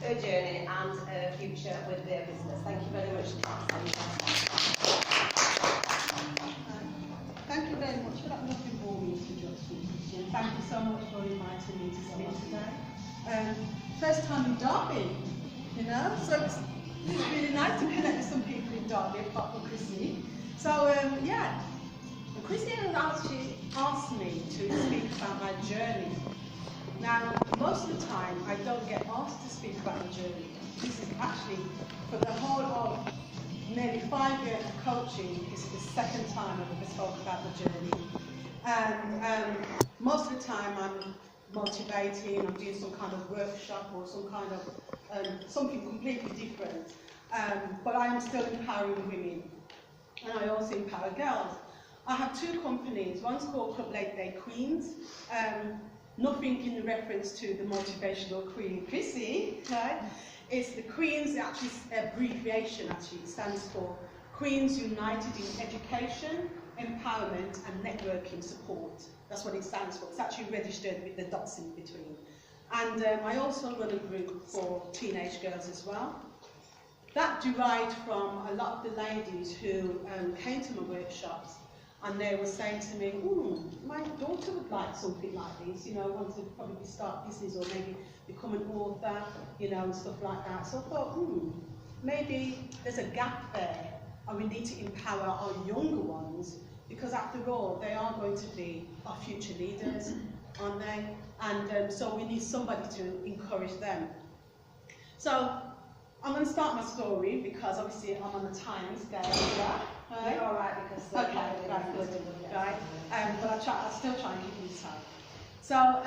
her journey and her future with their business. Thank you very much. Thank you very much for that lovely warm introduction. Thank you so much for inviting me to speak today. First time in Derby, you know, so it's really nice to connect with some people in Derby, apart from Chrissy. So yeah, Chrissy actually asked me to speak about my journey. Now, most of the time, I don't get asked to speak about my journey. This is actually, for the whole of nearly 5 years of coaching, this is the second time I've ever spoken about the journey. And most of the time I'm motivating, I'm doing some kind of workshop or some kind of something completely different. But I am still empowering women, and I also empower girls. I have 2 companies. One's called Club Late Day Queens. Nothing in reference to the motivational queen Chrissy, right? It's the Queens, actually abbreviation actually, it stands for Queens United in Education, Empowerment and Networking Support. That's what it stands for. It's actually registered with the dots in between. And I also run a group for teenage girls as well. That derived from a lot of the ladies who came to my workshops, and they were saying to me, my daughter would like something like this, you know, want to probably start business or maybe become an author, you know, and stuff like that. So I thought, maybe there's a gap there, and we need to empower our younger ones, because after all, they are going to be our future leaders, aren't they? And so we need somebody to encourage them. So I'm going to start my story, because obviously I'm on a time scale here. Right? You're all right, because okay, right, good, right. But I'll still try and keep you time. So,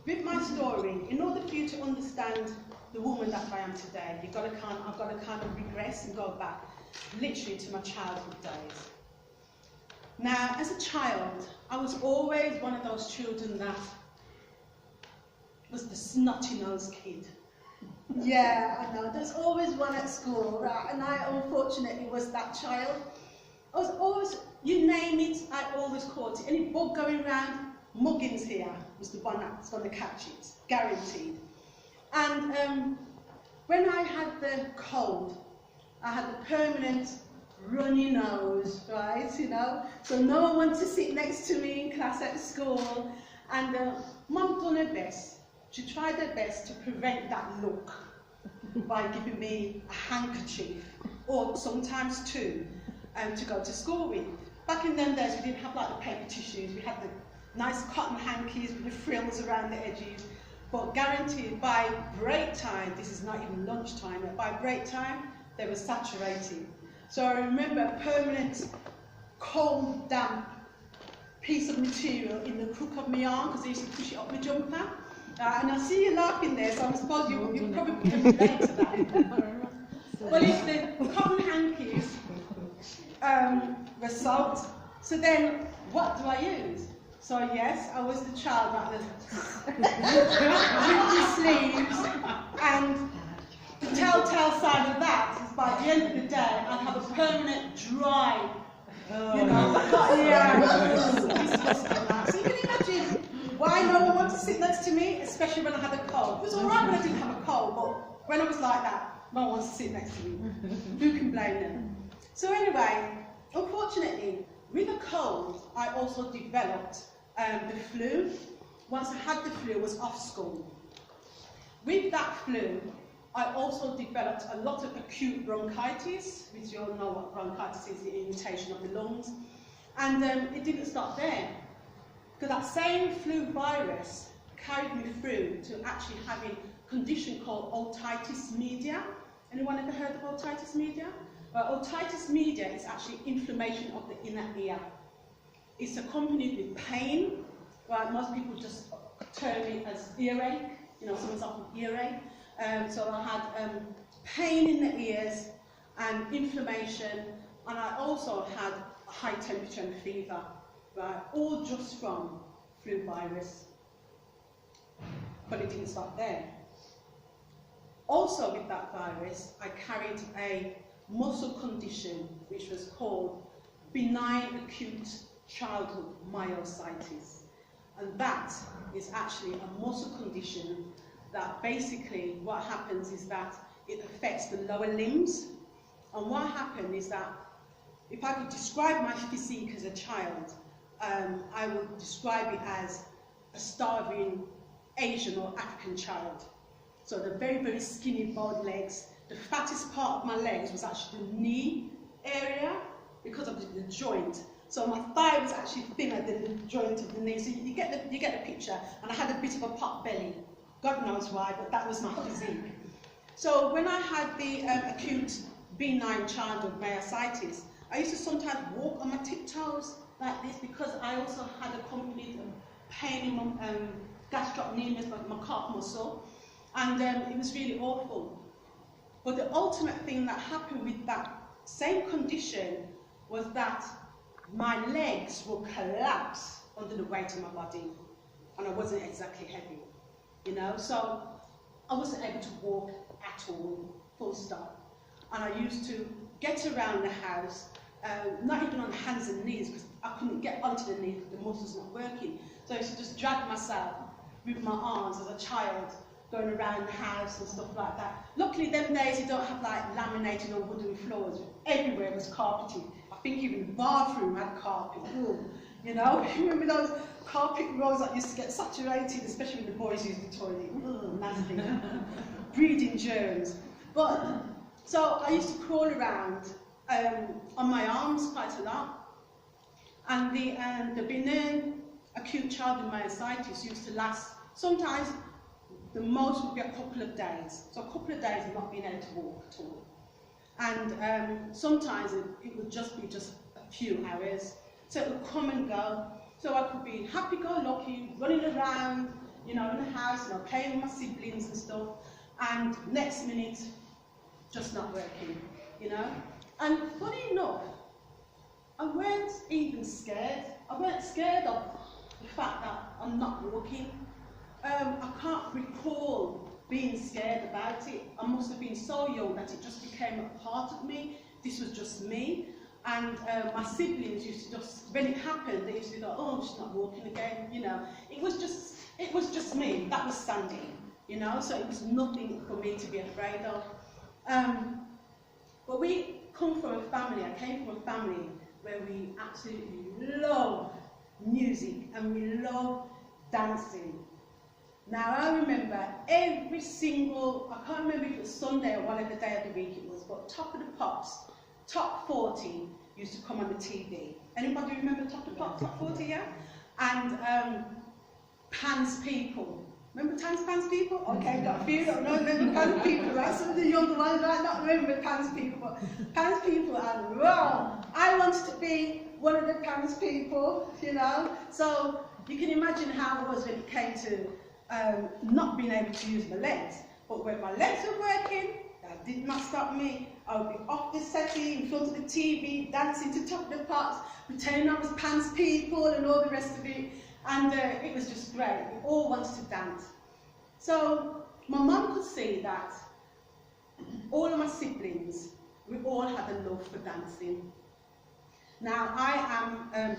with my story, in order for you to understand the woman that I am today, I've got to kind of regress and go back, literally to my childhood days. Now, as a child, I was always one of those children that was the snotty-nosed kid. Yeah, I know. There's always one at school, right? And I unfortunately was that child. I was always, you name it, I always caught it. Any bug going around, Muggins here was the one that's going to catch it, guaranteed. And when I had the cold, I had the permanent runny nose, right? You know, so no one wanted to sit next to me in class at school. And Mum done her best. She tried her best to prevent that look by giving me a handkerchief, or sometimes 2, to go to school with. Back in them days, we didn't have like the paper tissues. We had the nice cotton hankies with the frills around the edges. But guaranteed, by break time, this is not even lunchtime, but by break time, they were saturated. So I remember a permanent, cold, damp piece of material in the crook of my arm, because I used to push it up my jumper. And I see you laughing there, so I suppose you probably can relate to that. Well, if the cotton hankies were soaked, so then what do I use? So yes, I was the child that was with the sleeves, and the telltale side of that is by the end of the day, I'd have a permanent dry, you know, disgusting. So you can imagine why no one wanted to sit next to me, especially when I had a cold. It was all right when I didn't have a cold, but when I was like that, no one wants to sit next to me. Who can blame them? So anyway, unfortunately, with a cold, I also developed the flu. Once I had the flu, I was off school. With that flu, I also developed a lot of acute bronchitis, which you all know what bronchitis is, the irritation of the lungs. And it didn't stop there, because that same flu virus carried me through to actually having a condition called otitis media. Anyone ever heard of otitis media? Well, otitis media is actually inflammation of the inner ear. It's accompanied with pain. Right? Most people just term it as earache. You know, someone's off with earache. So I had pain in the ears and inflammation, and I also had a high temperature and fever, right? All just from flu virus. But it didn't stop there. Also with that virus, I carried a muscle condition which was called benign acute childhood myositis. And that is actually a muscle condition that basically what happens is that it affects the lower limbs. And what happened is that if I could describe my physique as a child, I would describe it as a starving Asian or African child. So the very, very skinny, bowed legs. The fattest part of my legs was actually the knee area because of the joint. So my thigh was actually thinner than the joint of the knee. So you get the picture. And I had a bit of a pot belly. God knows why, but that was my physique. So when I had the acute benign childhood myositis, I used to sometimes walk on my tiptoes like this because I also had accompanied pain in my gastrocnemius, my calf muscle, and it was really awful. But the ultimate thing that happened with that same condition was that my legs would collapse under the weight of my body, and I wasn't exactly heavy, you know, so I wasn't able to walk at all, full stop. And I used to get around the house, not even on hands and knees, because I couldn't get onto the knees because the muscles not working. So I used to just drag myself with my arms as a child, going around the house and stuff like that. Luckily, them days you don't have like laminated or wooden floors. Everywhere was carpeted. I think even the bathroom had carpet. Ooh, you know, remember those carpet rolls that used to get saturated, especially when the boys used the toilet. Ooh, nasty. Breeding germs. But so I used to crawl around on my arms quite a lot, and the benign acute childhood myositis used to last. Sometimes the most would be a couple of days. So a couple of days of not being able to walk at all, and sometimes it would just be a few hours. So it would come and go. So I could be happy-go-lucky, running around, you know, in the house, you know, playing with my siblings and stuff, and next minute, just not working, you know. And funny enough, I weren't even scared. I weren't scared of the fact that I'm not walking. I can't recall being scared about it. I must have been so young that it just became a part of me. This was just me. And my siblings used to just, when it happened, they used to go, oh, she's not walking again, you know. It was just me. That was Sandy, you know. So it was nothing for me to be afraid of. But we come from a family, I came from a family where we absolutely love music and we love dancing. Now I remember every single, I can't remember if it was Sunday or whatever day of the week it was, but Top of the Pops, Top 40 used to come on the TV. Anybody remember Top of the Pops, Top 40, yeah? And Pans People. Remember Pans People? Okay, got a few that don't remember Pans People, right? Some of the younger ones might not remember Pans People, but Pans People, and wow, I wanted to be one of the Pans People, you know? So you can imagine how it was when it came to not being able to use my legs. But when my legs were working, that did not stop me. I would be off the settee, in front of the TV, dancing to Top of the Pops, pretending I was Pans People and all the rest of it. And it was just great. We all wanted to dance. So my mum could see that all of my siblings, we all had a love for dancing. Now I am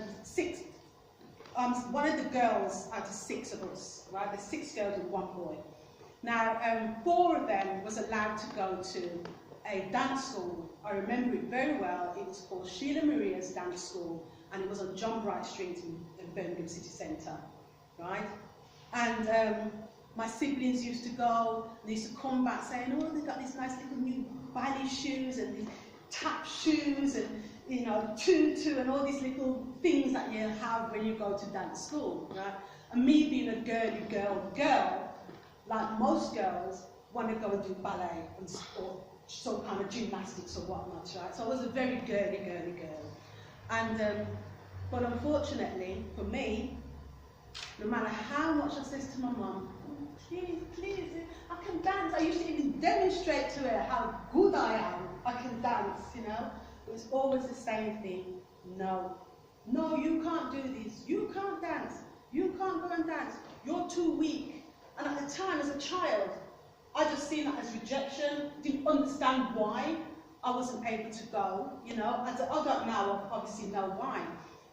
one of the girls out of 6 of us, right? There's 6 girls and 1 boy. Now 4 of them was allowed to go to a dance school. I remember it very well. It was called Sheila Maria's Dance School, and it was on John Bright Street in Birmingham City Centre, right? And my siblings used to go, and they used to come back saying, oh, they've got these nice little new ballet shoes and these tap shoes and, you know, tutu and all these little things that you have when you go to dance school, right? And me being a girly girl, like most girls, want to go and do ballet and or some kind of gymnastics or whatnot, right? So I was a very girly girl. And but unfortunately for me, no matter how much I says to my mum, oh, please, I can dance. I used to even demonstrate to her how good I am. I can dance, you know. It was always the same thing. No, you can't do this. You can't dance. You can't go and dance. You're too weak. And at the time, as a child, I just seen that as rejection. Didn't understand why I wasn't able to go. You know, as an adult now, I obviously know why.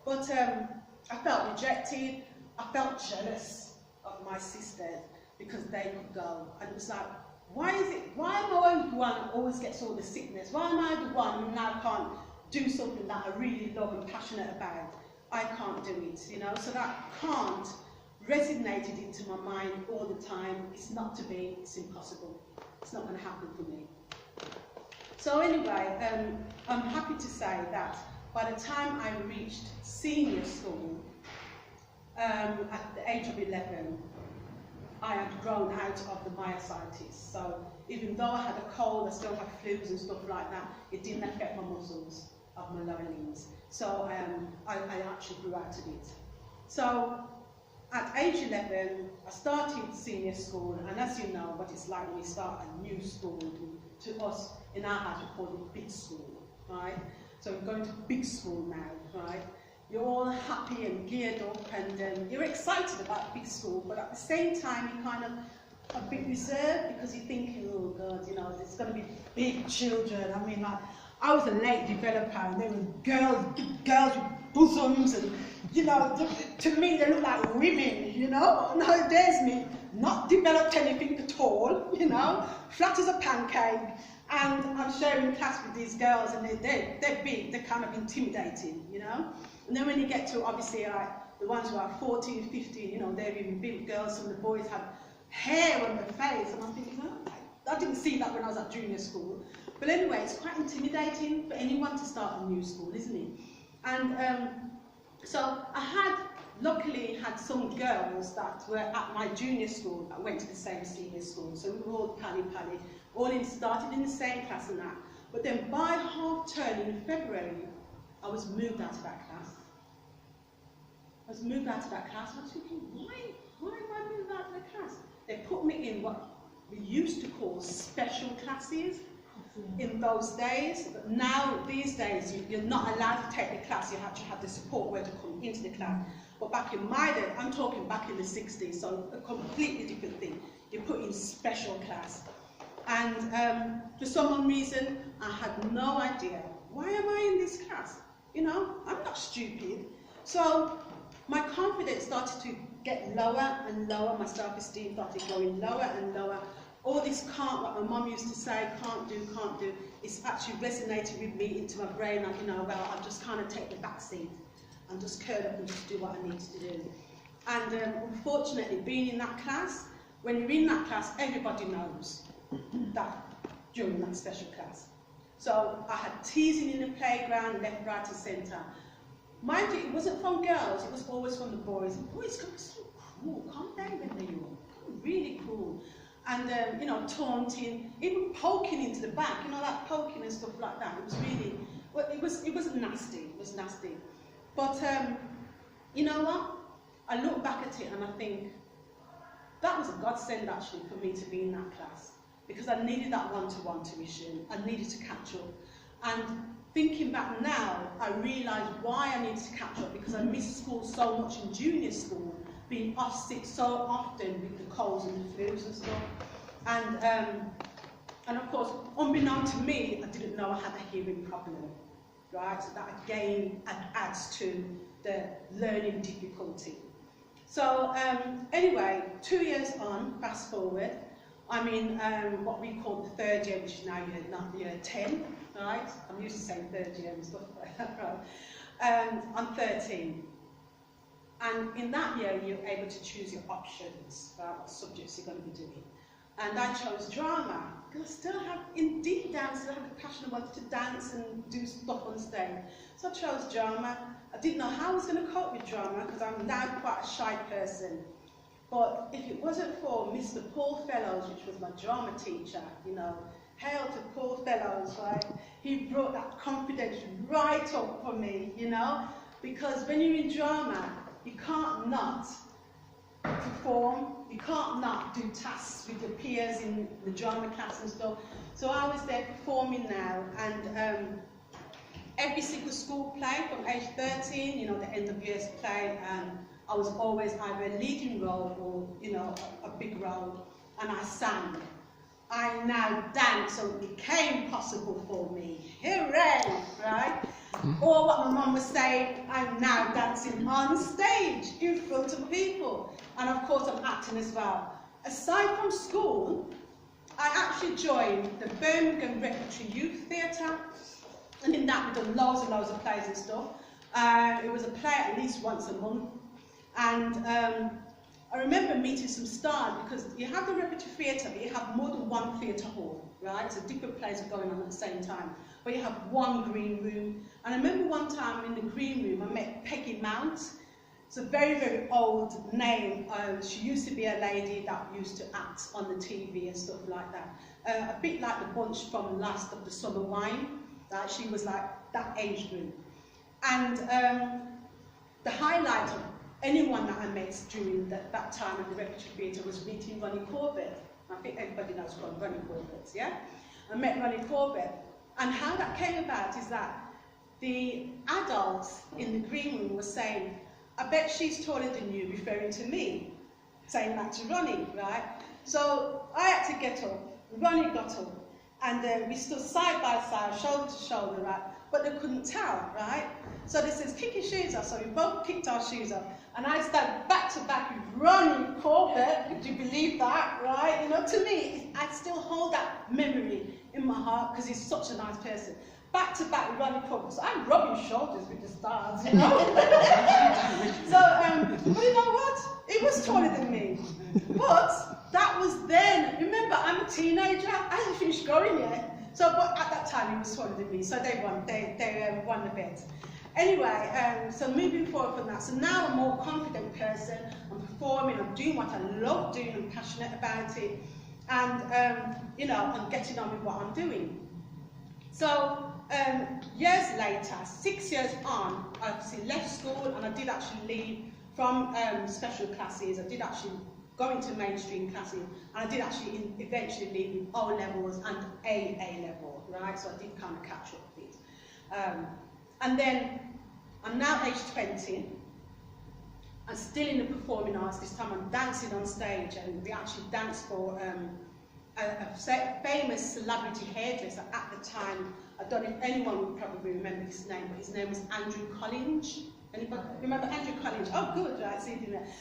But I felt rejected. I felt jealous of my sisters. because they could go. And it was like, why am I the one who always gets all the sickness? Why am I the one who now can't do something that I really love and passionate about? I can't do it, you know? So that can't resonated into my mind all the time. It's not to be, it's impossible. It's not going to happen for me. So anyway, I'm happy to say that by the time I reached senior school, at the age of 11, I had grown out of the myositis. So even though I had a cold, I still had flus and stuff like that, it didn't affect my muscles of my lower limbs. So I actually grew out of it. So at age 11, I started senior school, and as you know what it's like when you start a new school, to us in our house we call it big school, right? So we're going to big school now, right? You're all happy and geared up, and you're excited about big school, but at the same time you're kind of a bit reserved because you're thinking, oh God, you know, there's going to be big children. I mean, like, I was a late developer, and there were girls with bosoms, and you know, to me they look like women, you know. Now there's me, not developed anything at all, you know, flat as a pancake, and I'm sharing class with these girls, and they're big, they're kind of intimidating, you know. And then when you get to, obviously, like, the ones who are 14, 15, you know, they're even big girls, some of the boys have hair on their face, and I'm thinking, oh, I didn't see that when I was at junior school. But anyway, it's quite intimidating for anyone to start a new school, isn't it? And so I luckily had some girls that were at my junior school that went to the same senior school. So we were all pally-pally, started in the same class and that. But then by half term in February, I was moved out of that class. I was moved out of that class, and I was thinking, why am I moved out of the class? They put me in what we used to call special classes in those days. But now, these days, you're not allowed to take the class. You have to have the support where to come into the class. But back in my day, I'm talking back in the 60s, so a completely different thing. You're put in special class. And for some reason, I had no idea. Why am I in this class? You know, I'm not stupid. So my confidence started to get lower and lower. My self-esteem started going lower and lower. All this can't, what my mum used to say, can't do, it's actually resonated with me into my brain. Like, you know, well, I'll just kind of take the back seat and just curl up and just do what I need to do. And unfortunately, being in that class, when you're in that class, everybody knows that during that special class. So I had teasing in the playground, left, right and centre. Mind you, it wasn't from girls, it was always from the boys. Boys are so cool, calm down when they're young, really cool. And you know, taunting, even poking into the back, you know, that poking and stuff like that. It was really, well, it was nasty. But you know what? I look back at it and I think that was a godsend actually for me to be in that class, because I needed that one-to-one tuition. I needed to catch up. And thinking back now, I realised why I needed to catch up, because I missed school so much in junior school, being off sick so often with the colds and the flus and stuff. And of course, unbeknown to me, I didn't know I had a hearing problem, right? So that again adds to the learning difficulty. So anyway, 2 years on, fast forward, I'm in what we call the third year, which is now year 10, right? I'm used to saying third year and stuff like that, right? I'm 13. And in that year, you're able to choose your options about what subjects you're going to be doing. And I chose drama, because I still have, deep down, still have the passion. I wanted to dance and do stuff on stage. So I chose drama. I didn't know how I was going to cope with drama, because I'm now quite a shy person. But if it wasn't for Mr. Paul Fellows, which was my drama teacher, you know, hail to Paul Fellows, right? He brought that confidence right up for me, you know, because when you're in drama, you can't not perform, you can't not do tasks with your peers in the drama class and stuff. So I was there performing now, and every single school play from age 13, you know, the end of year's play, I was always either a leading role or, you know, a big role, and I sang. I now dance, so it became possible for me. Hooray, right? Or what my mum was saying, I'm now dancing on stage in front of people. And of course I'm acting as well. aside from school, I actually joined the Birmingham Repertory Youth Theatre, and in that we done loads and loads of plays and stuff. It was a play at least once a month, and I remember meeting some stars, because you have the repertory theatre, but you have more than one theatre hall, right? So different plays are going on at the same time, but you have one green room. And I remember one time in the green room I met Peggy Mount. It's a very, very old name. She used to be a lady that used to act on the TV and stuff like that. A bit like the bunch from Last of the Summer Wine. She was like that age group. And the highlight of anyone that I met during that time at the Repertory Theatre was meeting Ronnie Corbett. I think everybody knows Ronnie Corbett, yeah? I met Ronnie Corbett. And how that came about is that the adults in the green room were saying, I bet she's taller than you, referring to me, saying that to Ronnie, right? So I had to get up, Ronnie got up, and we stood side by side, shoulder to shoulder, right? But they couldn't tell, right? So they said, kick your shoes off. So we both kicked our shoes off. And I stand back to back with Ronnie Corbett. Could you believe that, right? You know, to me, I still hold that memory in my heart because he's such a nice person. Back to back with Ronnie Corbett. So I'm rubbing shoulders with the stars, you know? But you know what? He was taller than me. But that was then. Remember, I'm a teenager. I hadn't finished going yet. So, but at that time, he was taller than me. So they won. They won the bet. Anyway, so moving forward from that, so now I'm a more confident person, I'm performing, I'm doing what I love doing, I'm passionate about it, and you know, I'm getting on with what I'm doing. So years later, 6 years on, I obviously left school, and I did actually leave from special classes. I did actually go into mainstream classes, and I did actually eventually leave with O levels and A level, right? So I did kind of catch up a bit. And then I'm now age 20. I'm still in the performing arts. This time I'm dancing on stage, and we actually danced for a famous celebrity hairdresser at the time. I don't know if anyone would probably remember his name, but his name was Andrew Collins. Anybody remember Andrew Collins? Oh, good, right?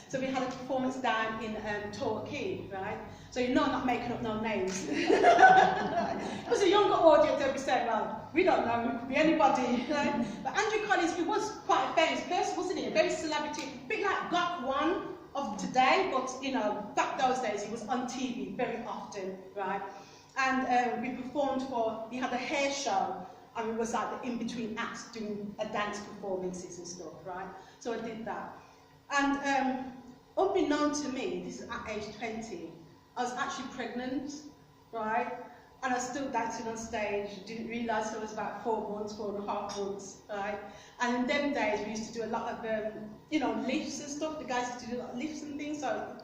So we had a performance down in Torquay, right? So you know I'm not making up no names. It was a younger audience, they'd be saying, well, we don't know, it could be anybody, right? But Andrew Collins, he was quite a famous person, wasn't he? A very celebrity, a bit like Gok One of today, but you know, back those days he was on TV very often, right? And we performed for, he had a hair show, and we was like the in-between acts doing dance performances and stuff, right? So I did that. And unbeknown to me, this is at age 20, I was actually pregnant, right? And I was still dancing on stage, didn't realise I was about 4.5 months, right? And in them days, we used to do a lot of, you know, lifts and stuff. The guys used to do a lot of lifts and things, so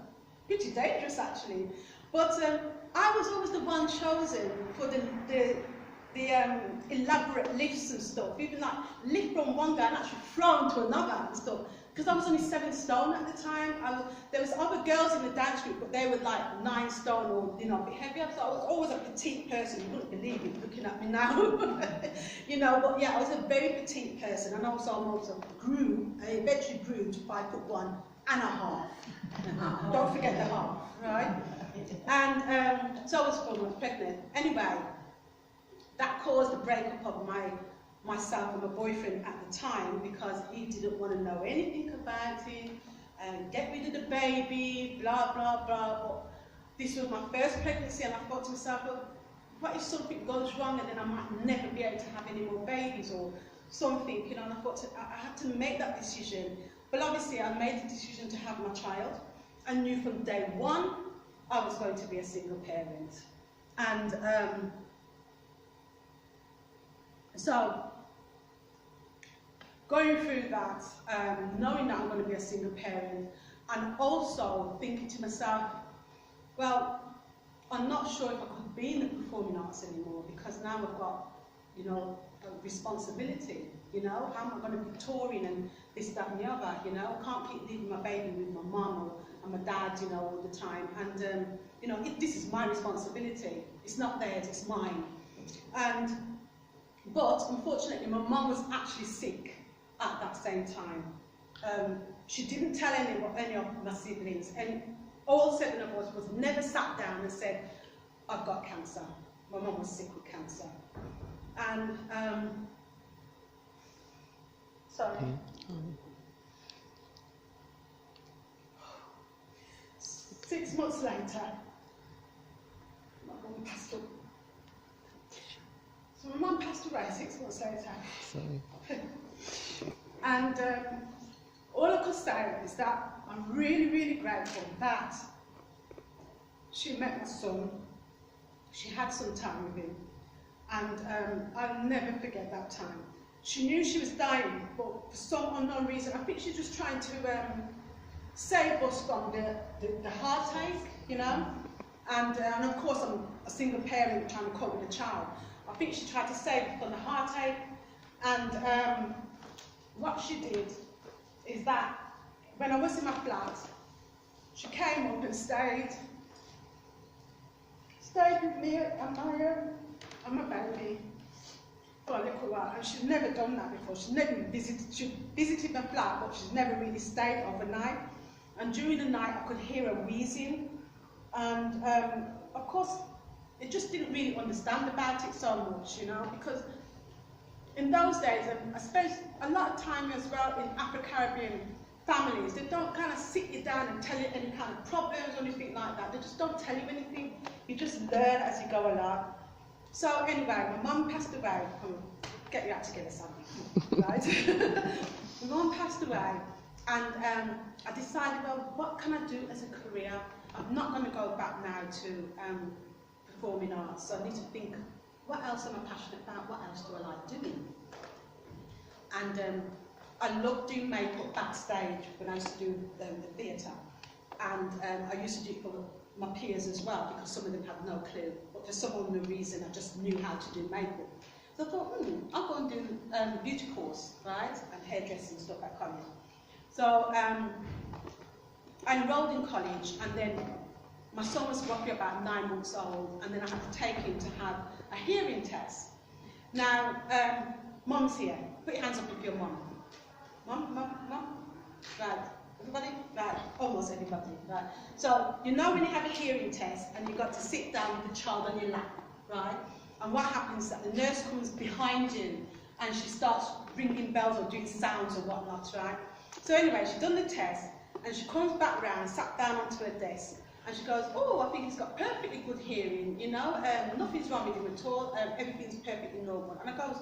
pretty dangerous actually. But I was always the one chosen for the elaborate lifts and stuff. Even like lift from one guy and actually thrown to another and stuff. Because I was only 7 stone at the time. There was other girls in the dance group, but they were like 9 stone or, you know, a bit heavier. So I was always a petite person. You wouldn't believe it looking at me now. You know, but yeah, I was a very petite person, and also grew. I eventually grew to 5'1.5". Don't forget the half, right? And so I was pregnant. Anyway, that caused the breakup of myself and my boyfriend at the time, because he didn't want to know anything about it, and get rid of the baby, blah, blah, blah. But this was my first pregnancy, and I thought to myself, well, what if something goes wrong and then I might never be able to have any more babies or something, you know? And I thought I had to make that decision. But obviously I made the decision to have my child. I knew from day one I was going to be a single parent. And so, going through that, knowing that I'm going to be a single parent, and also thinking to myself, well, I'm not sure if I could be in the performing arts anymore, because now I've got, you know, a responsibility, you know, how am I going to be touring and this, that and the other, you know, I can't keep leaving my baby with my mum and my dad, you know, all the time, and, you know, this is my responsibility, it's not theirs, it's mine. But unfortunately, my mum was actually sick at that same time. She didn't tell any of my siblings, and all 7 of us, was never sat down and said, I've got cancer. My mum was sick with cancer. And, sorry. 6 months later, my mum passed away. So my mum passed away 6 months later. Sorry. And all I could say is that I'm really, really grateful that she met my son. She had some time with him. And I'll never forget that time. She knew she was dying, but for some unknown reason, I think she's just trying to save us from the heartache, you know. And of course, I'm a single parent trying to cope with a child. I think she tried to save us from the heartache. And what she did is that when I was in my flat, she came up and stayed with me and my baby for a little while, and she'd never done that before. She'd never visited my flat, but she's never really stayed overnight. And during the night, I could hear her wheezing, and of course, I just didn't really understand about it so much, you know, because in those days, and I suppose a lot of time as well in Afro-Caribbean families, they don't kind of sit you down and tell you any kind of problems or anything like that. They just don't tell you anything. You just learn as you go along. So anyway, my mum passed away. Get your act together, Sandy. Right? My mum passed away, and I decided, well, what can I do as a career? I'm not going to go back now to performing arts, so I need to think, what else am I passionate about? What else do I like doing? And I loved doing makeup backstage when I used to do the theatre. And I used to do it for my peers as well, because some of them had no clue. But for some unknown reason, I just knew how to do makeup. So I thought, I'll go and do a beauty course, right? And hairdressing and stuff at college. So I enrolled in college, and then my son was roughly about 9 months old, and then I had to take him to have a hearing test. Now, Mum's here. Put your hands up if you're Mum. Mum? Right. Everybody? Right. Almost everybody. Right. So, you know when you have a hearing test and you've got to sit down with the child on your lap, right? And what happens is that the nurse comes behind you and she starts ringing bells or doing sounds or whatnot, right? So anyway, she's done the test and she comes back round, sat down onto her desk, and she goes, oh, I think he's got perfectly good hearing, you know, nothing's wrong with him at all, everything's perfectly normal. And I goes,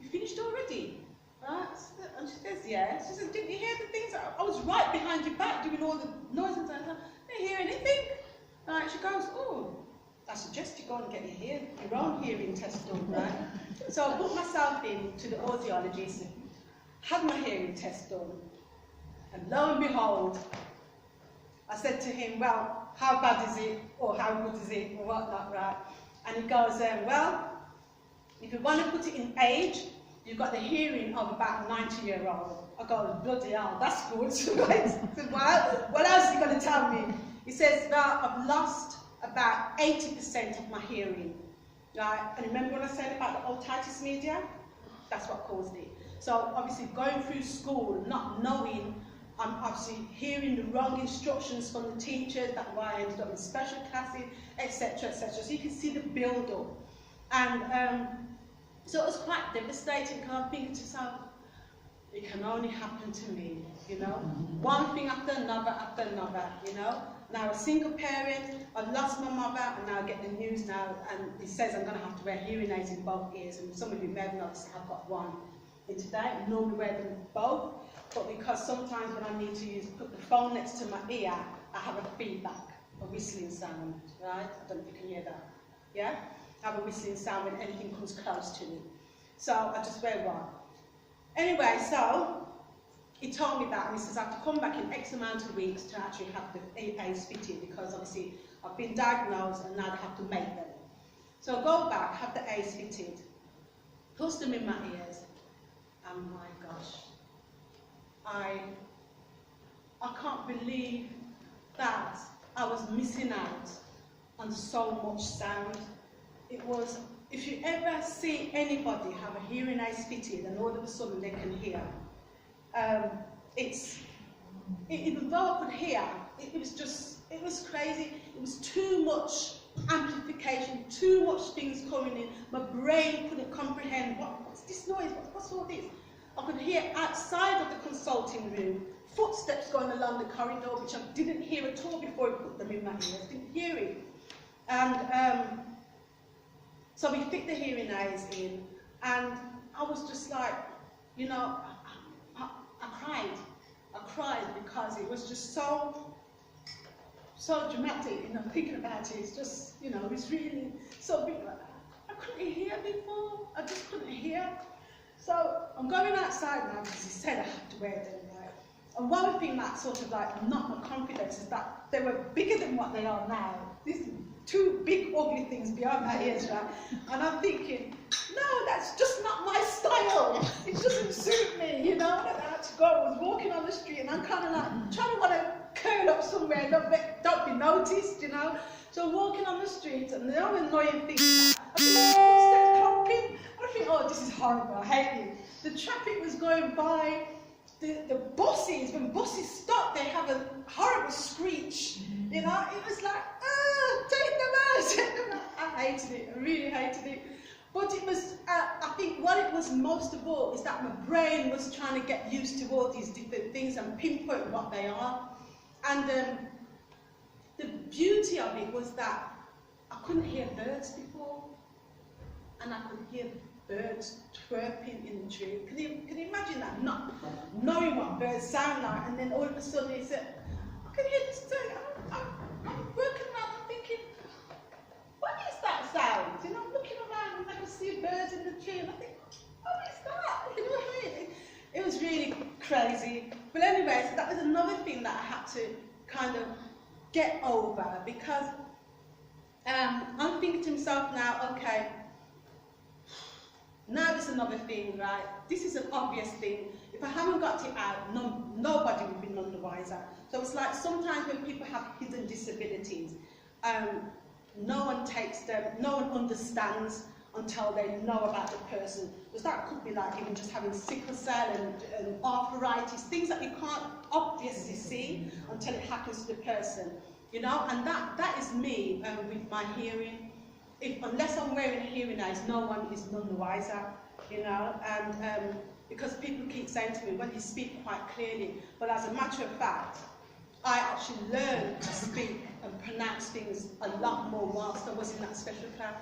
you finished already? Right? And she says, yeah. She says, didn't you hear the things? I was right behind your back doing all the noises. I didn't hear anything. Right? She goes, oh, I suggest you go and get your own hearing test done, right? So I put myself in to the audiologist, had my hearing test done, and lo and behold, I said to him, well, how bad is it, or how good is it, or whatnot, right? And he goes, well, if you want to put it in age, you've got the hearing of about a 90-year-old. I go, bloody hell, that's good, right? I said, well, what else are you going to tell me? He says, well, I've lost about 80% of my hearing, right? And remember what I said about the otitis media? That's what caused it. So obviously going through school, not knowing, I'm obviously hearing the wrong instructions from the teachers, that's why I ended up in special classes, etc., etc. So you can see the build-up. And so it was quite devastating, because I'm thinking to myself, it can only happen to me, you know? One thing after another, you know? Now a single parent, I've lost my mother, and now I get the news now, and it says I'm going to have to wear hearing aids in both ears, and some of you may have noticed I've got one in today. I normally wear them both, but because sometimes when I need to put the phone next to my ear, I have a feedback, a whistling sound, right? I don't know if you can hear that, yeah? I have a whistling sound when anything comes close to me. So I just wear one. Anyway, so he told me that, and he says I have to come back in X amount of weeks to actually have the aids fitted, because obviously I've been diagnosed and now I have to make them. So I go back, have the aids fitted, push them in my ears, and my gosh, I can't believe that I was missing out on so much sound. It was, if you ever see anybody have a hearing aid fitted and all of a sudden they can hear, even though I could hear, it was just it was crazy. It was too much amplification, too much things coming in. My brain couldn't comprehend, what's this noise, what's all this? I could hear outside of the consulting room footsteps going along the corridor, which I didn't hear at all before I put them in my ears. I didn't hear it. And so we fit the hearing aids in, and I was just like, you know, I cried. I cried because it was just so dramatic, you know, thinking about it. It's just, you know, it's really so big. I couldn't hear before. I just couldn't hear. So I'm going outside now because he said I have to wear them, right? And one thing that sort of like knocked my confidence is that they were bigger than what they are now. These two big ugly things behind my ears, right? And I'm thinking, no, that's just not my style. It doesn't suit me, you know. I had to go. I was walking on the street and I'm kind of like trying to want to curl up somewhere and don't be noticed, you know. So walking on the street, and the other annoying thing is that I feel footsteps clomping. I think, oh, this is horrible. I hate it. The traffic was going by. The buses, when buses stop, they have a horrible screech. You know, it was like, take them out, take them out. I hated it. I really hated it. But it was, I think what it was most of all is that my brain was trying to get used to all these different things and pinpoint what they are. And the beauty of it was that I couldn't hear birds before, and I could hear birds chirping in the tree. Can you imagine that? Not knowing what birds sound like, and then all of a sudden he said, I can hear this thing. I'm working around, I'm thinking, what is that sound? You know, I'm looking around and I can see birds in the tree, and I think, what is that? You know what I mean? It was really crazy. But anyway, so that was another thing that I had to kind of get over, because I'm thinking to myself now, okay, now there's another thing, right? This is an obvious thing. If I haven't got it out, nobody will be none the wiser. So it's like sometimes when people have hidden disabilities, no one takes them, no one understands until they know about the person. Because that could be like even just having sickle cell and arthritis, things that you can't obviously see until it happens to the person. You know, and that is me with my hearing. Unless I'm wearing hearing aids, no one is none the wiser, you know, and because people keep saying to me, well, you speak quite clearly, but as a matter of fact, I actually learned to speak and pronounce things a lot more whilst I was in that special class,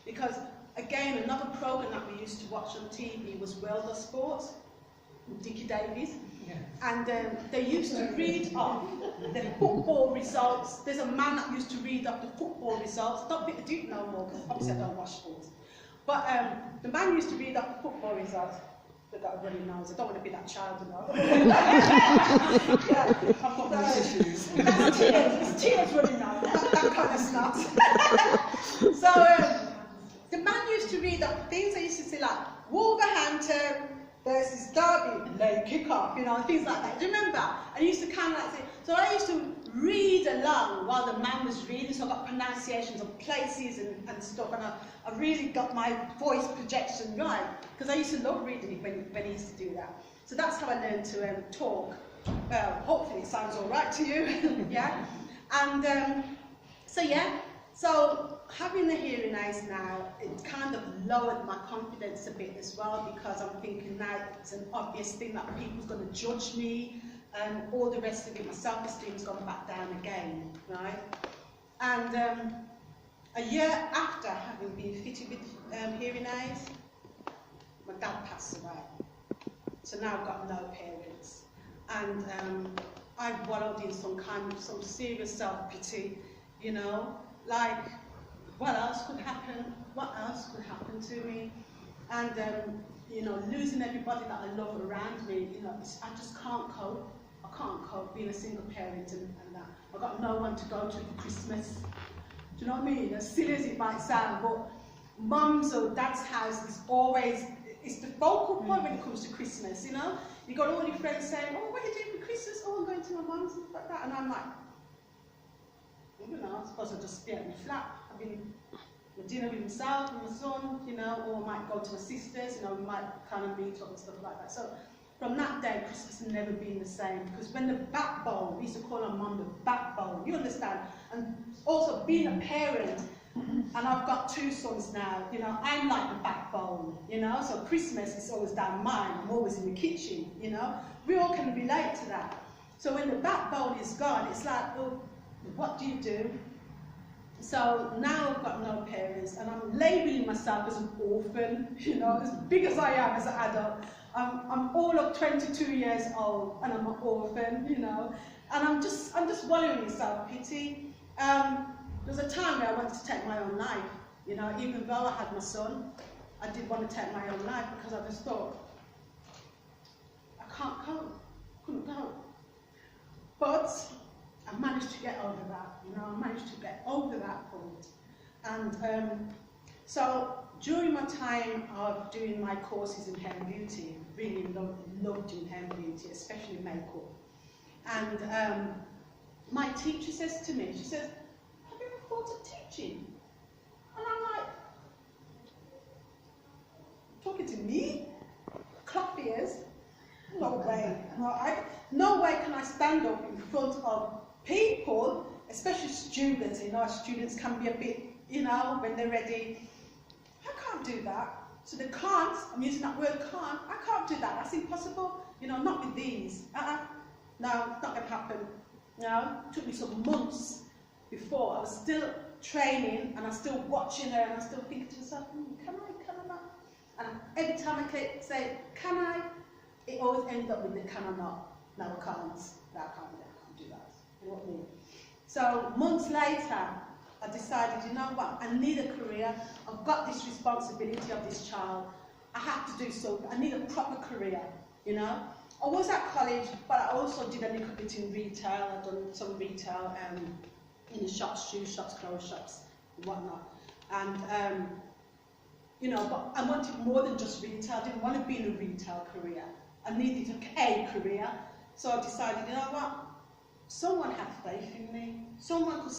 because again, another program that we used to watch on TV was World of Sports, with Dickie Davies. Yes. And they used to read off the football results. There's a man that used to read off the football results. I do it no more, because obviously I don't watch sports. But the man used to read off the football results. But that really knows. I don't want to be that child, you know. Yeah, I've got those issues. That's tears. It's tears running now. That kind of snot. So the man used to read off things. I used to say like Wolverhampton versus Derby, late kick-off, you know, things like that. Do you remember? I used to kind of like say, so I used to read along while the man was reading, so I got pronunciations of places and stuff, and I really got my voice projection right, because I used to love reading it when he used to do that. So that's how I learned to talk. Hopefully it sounds all right to you, yeah? And so yeah, so having the hearing aids now, it kind of lowered my confidence a bit as well, because I'm thinking now it's an obvious thing that people's going to judge me and all the rest of it. My self-esteem's gone back down again, right? And a year after having been fitted with hearing aids, my dad passed away. So now I've got no parents. And I've wallowed in some serious self-pity, you know, like, what else could happen? What else could happen to me? And, you know, losing everybody that I love around me, you know, I just can't cope. I can't cope being a single parent and that. I've got no one to go to for Christmas. Do you know what I mean? As silly as it might sound, but mum's or dad's house is always, it's the focal point when it comes to Christmas, you know? You got all your friends saying, oh, what are you doing for Christmas? Oh, I'm going to my mum's and stuff like that. And I'm like, I don't know, I suppose I'll just stay at my flat. I've been dinner with myself and my son, you know, or I might go to my sisters, you know, we might kind of meet up and stuff like that. So from that day, Christmas has never been the same, because when the backbone, we used to call her mum the backbone, you understand? And also being a parent, and I've got 2 sons now, you know, I'm like the backbone, you know, so Christmas is always down mine, I'm always in the kitchen, you know, we all can relate to that. So when the backbone is gone, it's like, well, what do you do? So now I've got no parents, and I'm labeling myself as an orphan, you know, as big as I am as an adult. I'm all of 22 years old, and I'm an orphan, you know, and I'm just wallowing in self-pity. There was a time where I wanted to take my own life, you know, even though I had my son, I did want to take my own life, because I just thought, I can't cope, couldn't cope. But I managed to get over that, you know, I managed to get over that point. And so during my time of doing my courses in hair and beauty, really loved doing hair and beauty, especially makeup. And my teacher says to me, she says, have you ever thought of teaching? And I'm like, talking to me? Clock ears? No way. No way can I stand up in front of people, especially students. You know, students can be a bit, you know, when they're ready. I can't do that. So they can't, I'm using that word can't, I can't do that, that's impossible. You know, not with these. No, it's not going to happen. You know, it took me some months before. I was still training, and I was still watching her, and I was still thinking to myself, can I not? And every time I say, can I? It always ends up with the can I not. No, I can't. No, I can't do that. You know what I mean? So months later, I decided, you know what, I need a career. I've got this responsibility of this child. I have to do something. I need a proper career, you know. I was at college, but I also did a little bit in retail. I've done some retail in the shops, shoe shops, clothes shops, and whatnot. And, you know, but I wanted more than just retail. I didn't want to be in a retail career. I needed a career. So I decided, you know what, someone had faith in me. Someone could